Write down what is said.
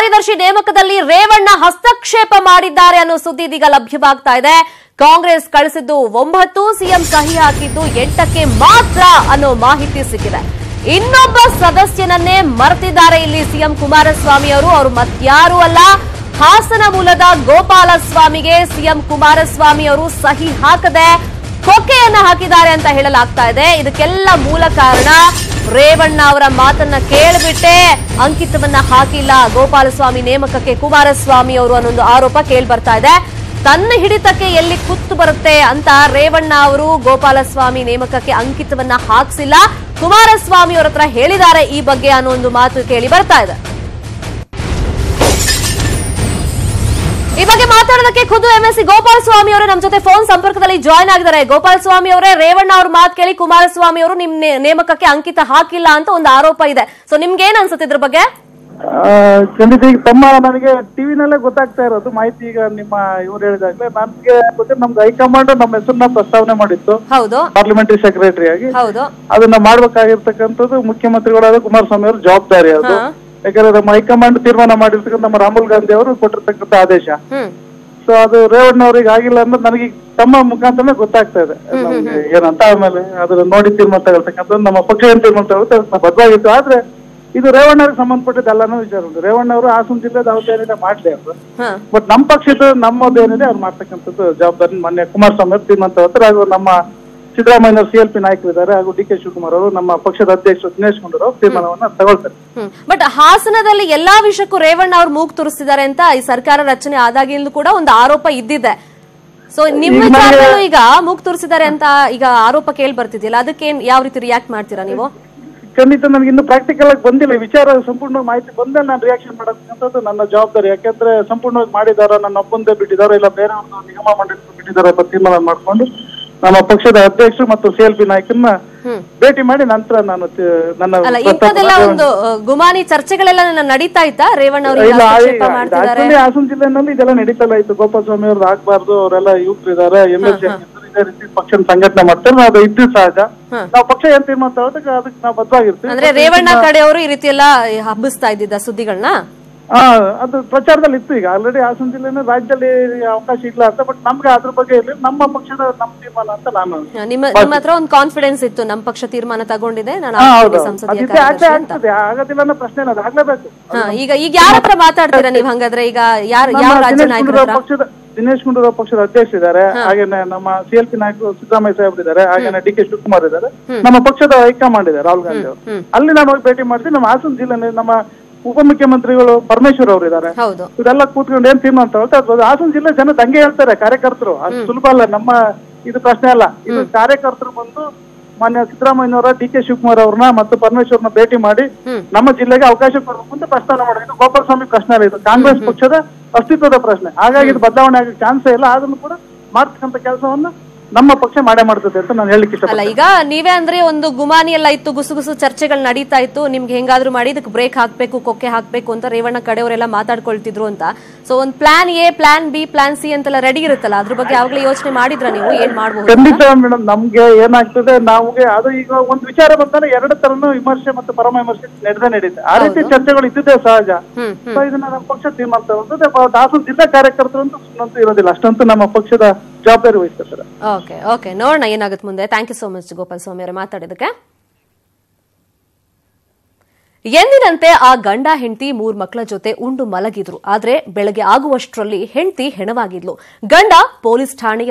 ಕಾರ್ಯದರ್ಶಿ ನೇಮಕದಲ್ಲಿ ರೇವಣ್ಣ ಹಸ್ತಕ್ಷೇಪ ಮಾಡಿದ್ದಾರೆ ಅನ್ನೋ ಸುದ್ದಿ ಇದೀಗ ಲಭ್ಯವಾಗ್ತಾ ಇದೆ. ಕಾಂಗ್ರೆಸ್ ಕಳಿಸಿದ್ದು 9, ಸಿಎಂ ಸಹಿ ಹಾಕಿದ್ದು 8ಕ್ಕೆ ಮಾತ್ರ ಅನ್ನೋ ಮಾಹಿತಿ ಸಿಕ್ಕಿದೆ. ಇನ್ನೊಬ್ಬ ಸದಸ್ಯನನ್ನೇ ಮರೆತಿದ್ದಾರೆ ಇಲ್ಲಿ ಸಿಎಂ ಕುಮಾರಸ್ವಾಮಿ ಅವರು ಮತ್ಯಾರೂ ಅಲ್ಲ, ಹಾಸನ ಮೂಲದ ಗೋಪಾಲಸ್ವಾಮಿಗೆ ಸಿಎಂ ಕುಮಾರಸ್ವಾಮಿ ಅವರು ಸಹಿ ಹಾಕದೆ ಕೊಕೆಯನ್ನ ಹಾಕಿದ್ದಾರೆ ಅಂತ ಹೇಳಲಾಗ್ತಾ ಇದೆ. ಇದಕ್ಕೆಲ್ಲ ಮೂಲ ಕಾರಣ ರೇವಣ್ಣ ಅವರ ಮಾತನ್ನ ಕೇಳಿಬಿಟ್ಟೆ ಅಂಕಿತವನ್ನ ಹಾಕಿಲ್ಲ ಗೋಪಾಲಸ್ವಾಮಿ ನೇಮಕಕ್ಕೆ ಕುಮಾರಸ್ವಾಮಿ ಅವರು ಅನ್ನೊಂದು ಆರೋಪ ಕೇಳಿ ಬರ್ತಾ ಇದೆ. ತನ್ನ ಹಿಡಿತಕ್ಕೆ ಎಲ್ಲಿ ಕುತ್ತು ಬರುತ್ತೆ ಅಂತ ರೇವಣ್ಣ ಅವರು ಗೋಪಾಲಸ್ವಾಮಿ ನೇಮಕಕ್ಕೆ ಅಂಕಿತವನ್ನ ಹಾಕಿಸಿಲ್ಲ, ಕುಮಾರಸ್ವಾಮಿ ಅವರ ಹತ್ರ ಹೇಳಿದ್ದಾರೆ ಈ ಬಗ್ಗೆ ಅನ್ನೋ ಒಂದು ಮಾತು ಕೇಳಿ ಬರ್ತಾ ಇದೆ. ಈ ಬಗ್ಗೆ ಮಾತಾಡೋದಕ್ಕೆ ಖುದ್ದು ಎಂಎಸ್ಸಿ ಗೋಪಾಲಸ್ವಾಮಿ ಅವರು ನಮ್ಮ ಜೊತೆ ಫೋನ್ ಸಂಪರ್ಕದಲ್ಲಿ ಜಾಯ್ನ್ ಆಗಿದ್ದಾರೆ. ಗೋಪಾಲಸ್ವಾಮಿ ಅವರೇ, ರೇವಣ್ಣ ಅವ್ರ ಮಾತು ಕೇಳಿ ಕುಮಾರಸ್ವಾಮಿ ಅವರು ನಿಮ್ ನೇಮಕಕ್ಕೆ ಅಂಕಿತ ಹಾಕಿಲ್ಲ ಅಂತ ಒಂದು ಆರೋಪ ಇದೆ. ಸೊ ನಿಮ್ಗೆ ಏನ್ ಅನ್ಸುತ್ತೆ ಇದ್ರ ಬಗ್ಗೆ? ಖಂಡಿತ ಈಗ ತಮ್ಮ ನನಗೆ ಟಿವಿನಲ್ಲೇ ಗೊತ್ತಾಗ್ತಾ ಇರೋದು ಮಾಹಿತಿ. ಈಗ ನಿಮ್ಮ ಇವ್ರು ಹೇಳಿದಾಗ್ಲೇ ನಮ್ಗೆ ಗೊತ್ತಿಲ್ಲ, ನಮ್ಗೆ ಹೈಕಮಾಂಡ್ ನಮ್ಮ ಹೆಸರನ್ನ ಪ್ರಸ್ತಾವನೆ ಮಾಡಿತ್ತು. ಹೌದು, ಪಾರ್ಲಿಮೆಂಟರಿ ಸೆಕ್ರೆಟರಿ ಆಗಿ. ಹೌದು, ಅದನ್ನ ಮಾಡ್ಬೇಕಾಗಿರ್ತಕ್ಕಂಥದ್ದು ಮುಖ್ಯಮಂತ್ರಿಗಳಾದ ಕುಮಾರಸ್ವಾಮಿ ಅವ್ರ ಜವಾಬ್ದಾರಿ ಅದು. ಯಾಕಂದ್ರೆ ನಮ್ಮ ಹೈಕಮಾಂಡ್ ತೀರ್ಮಾನ ಮಾಡಿರ್ತಕ್ಕಂಥ ನಮ್ಮ ರಾಹುಲ್ ಗಾಂಧಿ ಅವರು ಕೊಟ್ಟಿರ್ತಕ್ಕಂಥ ಆದೇಶ. ಸೊ ಅದು ರೇವಣ್ಣ ಅವ್ರಿಗೆ ಆಗಿಲ್ಲ ಅನ್ನೋದು ನನಗೆ ತಮ್ಮ ಮುಖಾಂತರನೇ ಗೊತ್ತಾಗ್ತಾ ಇದೆ ಏನಂತ. ಆಮೇಲೆ ಅದನ್ನ ನೋಡಿ ತೀರ್ಮಾನ ತಗೊಳ್ತಕ್ಕಂಥದ್ದು ನಮ್ಮ ಪಕ್ಷ ಏನ್ ತೀರ್ಮಾನ ತಗೊಳ್ತಾ ಬದಲಾಗಿತ್ತು. ಆದ್ರೆ ಇದು ರೇವಣ್ಣವ್ರಿಗೆ ಸಂಬಂಧಪಟ್ಟಿದ್ದಲ್ಲ ಅನ್ನೋ ವಿಚಾರ ಉಂಟು. ರೇವಣ್ಣ ಅವರು ಹಾಸನ ಜಿಲ್ಲೆದ ಅವ್ರದ್ದೇನಿದೆ ಮಾಡ್ಲಿ ಅವರು, ಬಟ್ ನಮ್ಮ ಪಕ್ಷದ ನಮ್ಮದೇನಿದೆ ಅವ್ರು ಮಾಡ್ತಕ್ಕಂಥದ್ದು ಜವಾಬ್ದಾರಿ ಮೊನ್ನೆ ಕುಮಾರಸ್ವಾಮಿ ಅವರು ತೀರ್ಮಾನ ತಗೋತಾರೆ. ಹಾಗೂ ನಮ್ಮ ಸಿದ್ದರಾಮಯ್ಯ ಸಿಎಲ್ಪಿ ನಾಯಕರಿದ್ದಾರೆ, ಹಾಗೂ ಡಿ ಕೆ ಶಿವಕುಮಾರ್ ಅವರು ನಮ್ಮ ಪಕ್ಷದ ಅಧ್ಯಕ್ಷರು ದಿನೇಶ್ ಗುಂಡೂರಾವ್ ಅವರು ತೀರ್ಮಾನವನ್ನ ತಗೊಳ್ತಾರೆ. ಬಟ್ ಹಾಸನದಲ್ಲಿ ಎಲ್ಲಾ ವಿಷಯಕ್ಕೂ ರೇವಣ್ಣ ಅವ್ರು ಮೂಗು ತುರಿಸಿದ್ದಾರೆ ಅಂತ ಈ ಸರ್ಕಾರ ರಚನೆ ಆದಾಗಿಂದ ಕೂಡ ಒಂದು ಆರೋಪ ಇದ್ದಿದೆ. ಸೊ ನಿಮ್ಮ ವಿಚಾರದಲ್ಲೂ ಈಗ ಮೂಗು ತುರಿಸಿದ್ದಾರೆ ಅಂತ ಈಗ ಆರೋಪ ಕೇಳಿ ಬರ್ತಿದ್ಯಲ್ಲ, ಅದಕ್ಕೆ ಯಾವ ರೀತಿ ರಿಯಾಕ್ಟ್ ಮಾಡ್ತೀರಾ ನೀವು? ಖಂಡಿತ ನನಗೆ ಇನ್ನು ಪ್ರಾಕ್ಟಿಕಲ್ ಆಗಿ ಬಂದಿಲ್ಲ ವಿಚಾರ. ಸಂಪೂರ್ಣ ಮಾಹಿತಿ ಬಂದ್ರೆ ನಾನು ರಿಯಾಕ್ಷನ್ ಮಾಡಬೇಕಂತದ್ದು ನನ್ನ ಜವಾಬ್ದಾರಿ. ಯಾಕಂದ್ರೆ ಸಂಪೂರ್ಣವಾಗಿ ಮಾಡಿದಾರ, ನನ್ನ ಒಬ್ಬಂದೇ ಬಿಟ್ಟಿದಾರೋ ಇಲ್ಲ ಬೇರೆ ಒಂದು ನಿಗಮ ಮಂಡಳಿ ಬಿಟ್ಟಿದಾರೋ ಅಂತ ತೀರ್ಮಾನ ಮಾಡ್ಕೊಂಡು ನಮ್ಮ ಪಕ್ಷದ ಅಧ್ಯಕ್ಷರು ಮತ್ತು ಸಿಎಲ್ಪಿ ನಾಯಕರನ್ನ ಭೇಟಿ ಮಾಡಿ ನಂತರ ನಾನು ನನ್ನ ಇಂಥದೆಲ್ಲ ಒಂದು ಗುಮಾನಿ ಚರ್ಚೆಗಳೆಲ್ಲ ನಡೀತಾ ಇತ್ತಾ ರೇವಣ್ಣ ಅವರು? ಹಾಸನ ಜಿಲ್ಲೆನಲ್ಲಿ ಇದೆಲ್ಲ ನಡೀತಲ್ಲ ಇತ್ತು. ಗೋಪಾಲಸ್ವಾಮಿ ಅವ್ರದ್ದು ಆಗ್ಬಾರ್ದು, ಅವರೆಲ್ಲ ಯುವಕರಿದ್ದಾರೆ, ಎಂಎಲ್ಸಿ ಇದೇ ರೀತಿ ಪಕ್ಷ ಸಂಘಟನೆ ಮಾಡ್ತಾರೆ, ಅದು ಇದ್ದು ಸಹಜ. ನಾವು ಪಕ್ಷ ಏನ್ ತೀರ್ಮಾನ ತಗೋದಕ್ಕೆ ಅದಕ್ಕೆ ನಾವು ಬದ್ಧವಾಗಿರ್ತೀವಿ. ಅಂದ್ರೆ ರೇವಣ್ಣ ಕಡೆಯವರು ಈ ರೀತಿ ಎಲ್ಲ ಹಬ್ಬಿಸ್ತಾ ಇದ್ದಿದ್ದ ಸುದ್ದಿಗಳನ್ನ ಅದು ಪ್ರಚಾರದಲ್ಲಿ ಇತ್ತು. ಈಗ ಆಲ್ರೆಡಿ ಹಾಸನ ಜಿಲ್ಲೆನ ರಾಜ್ಯದಲ್ಲಿ ಅವಕಾಶ ಇಲ್ಲ ಅಂತ, ಬಟ್ ನಮ್ಗೆ ಅದ್ರ ಬಗ್ಗೆ ಇರಲಿ, ನಮ್ಮ ಪಕ್ಷದ ನಮ್ಮ ತೀರ್ಮಾನ ಅಂತ ನಾನು ನಿಮ್ಮ ಹತ್ರ ಒಂದು ಕಾನ್ಫಿಡೆನ್ಸ್ ಇತ್ತು, ನಮ್ಮ ಪಕ್ಷ ತೀರ್ಮಾನ ತಗೊಂಡಿದೆ, ನಾನು ಆಗೋದಿಲ್ಲ ಅನ್ನೋ ಪ್ರಶ್ನೆ ಅದು ಆಗ್ಲೇಬೇಕು. ಈಗ ಯಾರ ಹತ್ರ ಮಾತಾಡ್ತೀರಾ ನೀವು ಹಂಗಾದ್ರೆ? ಈಗ ಯಾವ ರಾಜ್ಯ ನಾಯಕರ ಪಕ್ಷದ ದಿನೇಶ್ ಗುಂಡೂರಾವ್ ಪಕ್ಷದ ಅಧ್ಯಕ್ಷ ಇದ್ದಾರೆ, ಹಾಗೇನೆ ನಮ್ಮ ಸಿಎಲ್ಪಿ ನಾಯಕರು ಸಿದ್ದರಾಮಯ್ಯ ಸಾಹೇಬ್ರು ಇದ್ದಾರೆ, ಹಾಗೇನೆ ಡಿ ಕೆ ಶಿವಕುಮಾರ್ ಇದ್ದಾರೆ, ನಮ್ಮ ಪಕ್ಷದ ಹೈಕಮಾಂಡ್ ಇದೆ ರಾಹುಲ್ ಗಾಂಧಿ ಅವರು. ಅಲ್ಲಿ ನಾನು ಹೋಗಿ ಭೇಟಿ ಮಾಡ್ತೀನಿ. ನಮ್ಮ ಹಾಸನ ಜಿಲ್ಲೆ ನಮ್ಮ ಉಪಮುಖ್ಯಮಂತ್ರಿಗಳು ಪರಮೇಶ್ವರ್ ಅವರು ಇದ್ದಾರೆ. ಇದೆಲ್ಲ ಕೂತ್ಕೊಂಡು ಏನ್ ತೀರ್ಮಾನ ತಗೊಳ್ತಾ ಹಾಸನ ಜಿಲ್ಲೆ ಜನ ದಂಗೆ ಹೇಳ್ತಾರೆ ಕಾರ್ಯಕರ್ತರು. ಅದು ಸುಲಭ ಅಲ್ಲ, ನಮ್ಮ ಇದು ಪ್ರಶ್ನೆ ಅಲ್ಲ. ಇದು ಕಾರ್ಯಕರ್ತರು ಬಂದು ಮಾನ್ಯ ಸಿದ್ದರಾಮಯ್ಯನವರ, ಡಿ ಕೆ ಶಿವಕುಮಾರ್ ಅವ್ರನ್ನ ಮತ್ತು ಪರಮೇಶ್ವರ್ನ ಭೇಟಿ ಮಾಡಿ ನಮ್ಮ ಜಿಲ್ಲೆಗೆ ಅವಕಾಶ ಕೊಡಬೇಕು ಅಂತ ಪ್ರಸ್ತಾವ ಮಾಡಿದ್ರು. ಗೋಪಾಲಸ್ವಾಮಿ ಪ್ರಶ್ನೆ ಅಲ್ಲ, ಇದು ಕಾಂಗ್ರೆಸ್ ಪಕ್ಷದ ಅಸ್ತಿತ್ವದ ಪ್ರಶ್ನೆ. ಹಾಗಾಗಿ ಇದು ಬದಲಾವಣೆ ಆಗಕ್ಕೆ ಚಾನ್ಸೇ ಇಲ್ಲ. ಅದನ್ನು ಕೂಡ ಮಾಡ್ತಕ್ಕಂಥ ಕೆಲಸವನ್ನ ನಮ್ಮ ಪಕ್ಷ ಮಾಡೇ ಮಾಡ್ತದೆ ಅಂತ ನಾನು ಹೇಳಿಕ್ಕೆ ಇಷ್ಟಪಡ್ತೀನಿ. ಈಗ ನೀವೇ ಅಂದ್ರೆ ಒಂದು ಗುಮಾನಿ ಎಲ್ಲ ಇತ್ತು, ಗುಸುಗುಸು ಚರ್ಚೆಗಳು ನಡೀತಾ ಇತ್ತು, ನಿಮ್ಗೆ ಹೆಂಗಾದ್ರೂ ಮಾಡಿ ಇದಕ್ಕೆ ಬ್ರೇಕ್ ಹಾಕ್ಬೇಕು, ಕೊಕ್ಕೆ ಹಾಕ್ಬೇಕು ಅಂತ ರೇವಣ್ಣ ಕಡೆಯವರೆಲ್ಲ ಮಾತಾಡ್ಕೊಳ್ತಿದ್ರು ಅಂತ. ಸೊ ಒಂದು plan A, plan B, plan C ಅಂತೆಲ್ಲ ರೆಡಿ ಇರುತ್ತಲ್ಲ, ಅದ್ರ ಬಗ್ಗೆ ಯಾವಾಗಲೇ ಯೋಚನೆ ಮಾಡಿದ್ರ ನೀವು? ಏನ್ ಮಾಡಬಹುದು? ಖಂಡಿತ ಮೇಡಮ್, ನಮ್ಗೆ ಏನಾಗ್ತದೆ, ನಮ್ಗೆ ಅದು ಈಗ ಒಂದು ವಿಚಾರ ಬಂದಾಗ ಎರಡು ತರನು ವಿಮರ್ಶೆ ಮತ್ತು ಪರಮ ವಿಮರ್ಶೆ ನಡೀತೆ. ಆ ರೀತಿ ಚರ್ಚೆಗಳು ಇದ್ದಿದ್ದೇ ಸಹಜ. ಇದನ್ನ ನಮ್ಮ ಪಕ್ಷ ತೀರ್ಮಾನ ತಗೊಂಡು ಹಾಸನ ಜಿಲ್ಲಾ ಕಾರ್ಯಕರ್ತರು ಅಂತೂ ಇರೋದಿಲ್ಲ, ಅಷ್ಟಂತೂ ನಮ್ಮ ಪಕ್ಷದ ಜವಾಬ್ದಾರಿ ವಹಿಸ್ತಾರೆ. ಓಕೆ, ನೋಡೋಣ ಏನಾಗುತ್ತೆ ಮುಂದೆ. Thank you so much Gopalaswamy ಅವರೇ ಮಾತಾಡಿದಕ್ಕೆ. ಎಂದಿನಂತೆ ಆ ಗಂಡ ಹೆಂಡತಿ 3 ಮಕ್ಕಳ ಜೊತೆ ಉಂಡು ಮಲಗಿದ್ರು. ಆದ್ರೆ ಬೆಳಗ್ಗೆ ಆಗುವಷ್ಟರಲ್ಲಿ ಹೆಂಡತಿ ಹೆಣವಾಗಿದ್ಲು. ಗಂಡ ಪೊಲೀಸ್ ಠಾಣೆಯಲ್ಲಿ